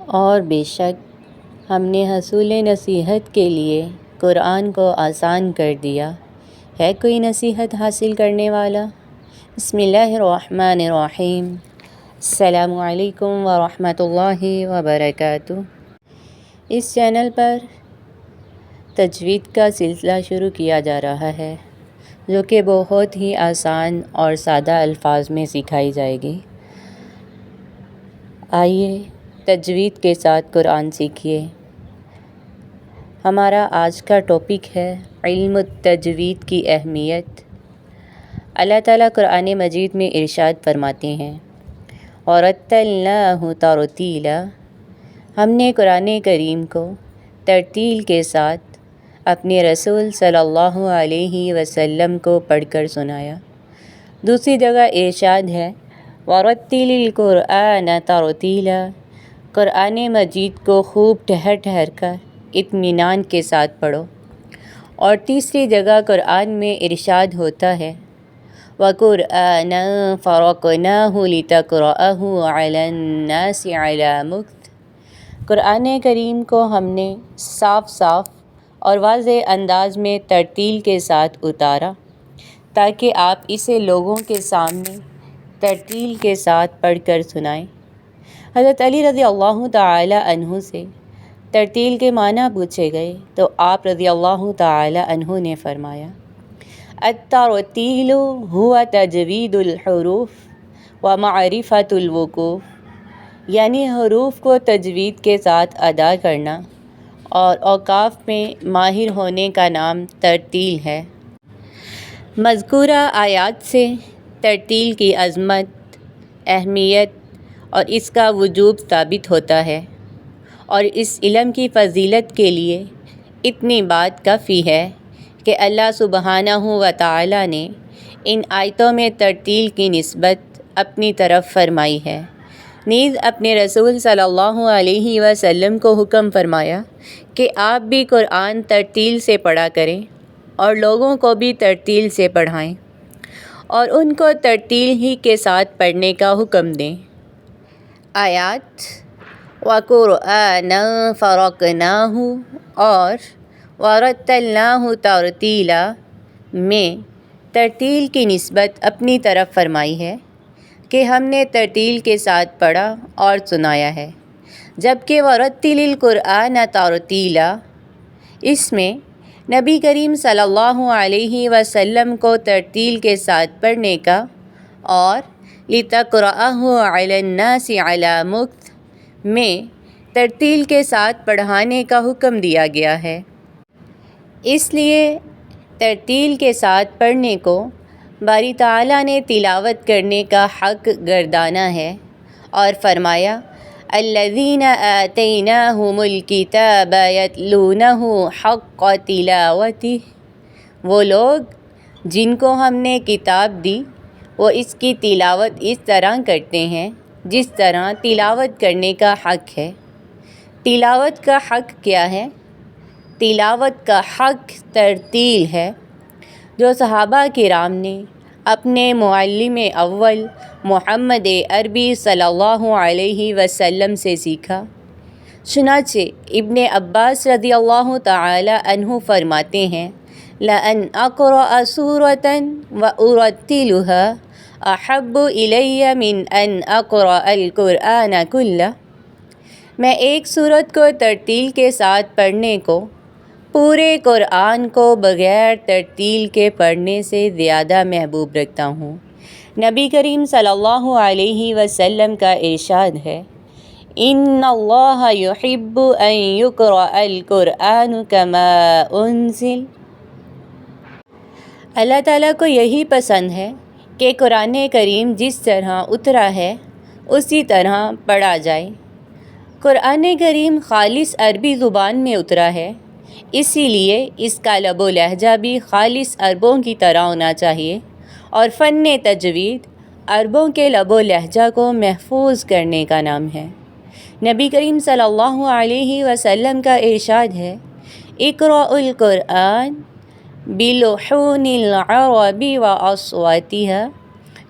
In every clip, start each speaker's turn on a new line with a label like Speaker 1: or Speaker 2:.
Speaker 1: اور بے شک ہم نے حصول نصیحت کے لیے قرآن کو آسان کر دیا۔ ہے کوئی نصیحت حاصل کرنے والا؟ بسم اللہ الرحمن الرحیم۔ السلام علیکم ورحمۃ اللہ وبرکاتہ۔ اس چینل پر تجوید کا سلسلہ شروع کیا جا رہا ہے جو کہ بہت ہی آسان اور سادہ الفاظ میں سکھائی جائے گی۔ آئیے تجوید کے ساتھ قرآن سیکھیے۔ ہمارا آج کا ٹاپک ہے علم التجوید کی اہمیت۔ اللہ تعالیٰ قرآن مجید میں ارشاد فرماتے ہیں وَرَتَّلْنَاهُ تَرْتِيلًا، ہم نے قرآن کریم کو ترتیل کے ساتھ اپنے رسول صلی اللہ علیہ وسلم کو پڑھ کر سنایا۔ دوسری جگہ ارشاد ہے وَرَتِّلِ الْقُرْآنَ تَرْتِيلًا، قرآن مجید کو خوب ٹھہر ٹھہر کر اطمینان کے ساتھ پڑھو۔ اور تیسری جگہ قرآن میں ارشاد ہوتا ہے وَقُرْآنًا فَرَقْنَاهُ لِتَقْرَأَهُ عَلَى النَّاسِ عَلَى مُكْثٍ، قرآن کریم کو ہم نے صاف اور واضح انداز میں ترتیل کے ساتھ اتارا تاکہ آپ اسے لوگوں کے سامنے ترتیل کے ساتھ پڑھ کر سنائیں۔ حضرت علی رضی اللہ تعالی عنہ سے ترتیل کے معنی پوچھے گئے تو آپ رضی اللہ تعالی عنہ نے فرمایا الترتیل هو تجوید الحروف ومعرفت الوقوف، یعنی حروف کو تجوید کے ساتھ ادا کرنا اور اوقاف میں ماہر ہونے کا نام ترتیل ہے۔ مذکورہ آیات سے ترتیل کی عظمت، اہمیت اور اس کا وجوب ثابت ہوتا ہے، اور اس علم کی فضیلت کے لیے اتنی بات کافی ہے کہ اللہ سبحانہ و تعالی نے ان آیتوں میں ترتیل کی نسبت اپنی طرف فرمائی ہے۔ نیز اپنے رسول صلی اللہ علیہ وسلم کو حکم فرمایا کہ آپ بھی قرآن ترتیل سے پڑھا کریں اور لوگوں کو بھی ترتیل سے پڑھائیں اور ان کو ترتیل ہی کے ساتھ پڑھنے کا حکم دیں۔ آیات وَقُرْآنًا فَرَقْنَاهُ اور وَرَتَّلْنَاهُ تَرْتِيلًا میں ترتیل کی نسبت اپنی طرف فرمائی ہے کہ ہم نے ترتیل کے ساتھ پڑھا اور سنایا ہے، جبکہ وَرَتِّلِ الْقُرْآنَ تَرْتِيلًا اس میں نبی کریم صلی اللہ علیہ وسلم کو ترتیل کے ساتھ پڑھنے کا اور لِتَقْرَأَهُ عَلَى النَّاسِ عَلَى مُكْثٍ میں ترتیل کے ساتھ پڑھانے کا حکم دیا گیا ہے۔ اس لیے ترتیل کے ساتھ پڑھنے کو باری تعالیٰ نے تلاوت کرنے کا حق گردانا ہے اور فرمایا الَّذِينَ آتَيْنَاهُمُ الْكِتَابَ يَتْلُونَهُ حَقَّ تِلَاوَتِهِ، وہ لوگ جن کو ہم نے کتاب دی وہ اس کی تلاوت اس طرح کرتے ہیں جس طرح تلاوت کرنے کا حق ہے۔ تلاوت کا حق کیا ہے؟ تلاوت کا حق ترتیل ہے جو صحابہ کرام نے اپنے معلم اول محمد عربی صلی اللہ علیہ وسلم سے سیکھا۔ چنانچہ ابن عباس رضی اللہ تعالی عنہ فرماتے ہیں لَأَنْ أَقْرَأَ سُورَةً وَأُرَتِّلُهَا أَحَبُّ إِلَيَّ مِنْ أَنْ أَقْرَأَ الْقُرْآنَ كُلَّهُ، میں ایک سورت کو ترتیل کے ساتھ پڑھنے کو پورے قرآن کو بغیر ترتیل کے پڑھنے سے زیادہ محبوب رکھتا ہوں۔ نبی کریم صلی اللہ علیہ وسلم کا ارشاد ہے إِنَّ اللَّهَ يُحِبُّ أَن يُقْرَأَ الْقُرْآنُ كَمَا أُنزِلَ، اللہ تعالیٰ کو یہی پسند ہے کہ قرآن کریم جس طرح اترا ہے اسی طرح پڑھا جائے۔ قرآن کریم خالص عربی زبان میں اترا ہے، اسی لیے اس کا لب و لہجہ بھی خالص عربوں کی طرح ہونا چاہیے، اور فن تجوید عربوں کے لب و لہجہ کو محفوظ کرنے کا نام ہے۔ نبی کریم صلی اللہ علیہ وسلم کا ارشاد ہے اقرأوا القرآن بلحون العرب وأصواتها،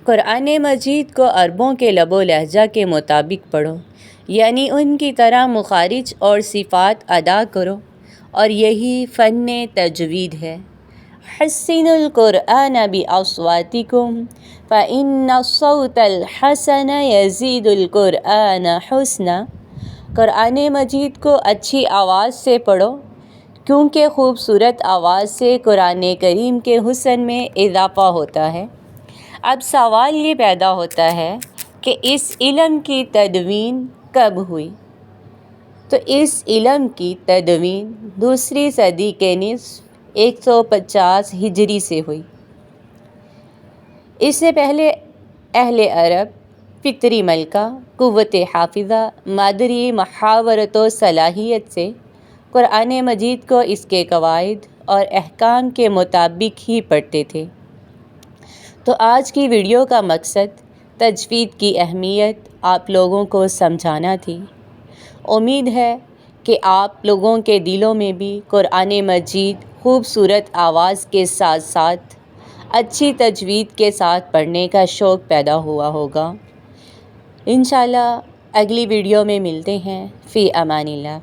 Speaker 1: قرآن مجید کو عربوں کے لب و لہجہ کے مطابق پڑھو، یعنی ان کی طرح مخارج اور صفات ادا کرو، اور یہی فن تجوید ہے۔ حسنوا القرآن بأصواتکم فإن الصوت الحسن یزید القرآن حسنا۔ قرآن مجید کو اچھی آواز سے پڑھو، کیونکہ خوبصورت آواز سے قرآن کریم کے حسن میں اضافہ ہوتا ہے۔ اب سوال یہ پیدا ہوتا ہے کہ اس علم کی تدوین کب ہوئی؟ تو اس علم کی تدوین دوسری صدی کے نصف 150 ہجری سے ہوئی۔ اس سے پہلے اہل عرب فطری ملکہ، قوت حافظہ، مادری محاورت و صلاحیت سے قرآن مجید کو اس کے قواعد اور احکام کے مطابق ہی پڑھتے تھے۔ تو آج کی ویڈیو کا مقصد تجوید کی اہمیت آپ لوگوں کو سمجھانا تھی۔ امید ہے کہ آپ لوگوں کے دلوں میں بھی قرآن مجید خوبصورت آواز کے ساتھ ساتھ اچھی تجوید کے ساتھ پڑھنے کا شوق پیدا ہوا ہوگا۔ انشاءاللہ اگلی ویڈیو میں ملتے ہیں۔ فی امان اللہ۔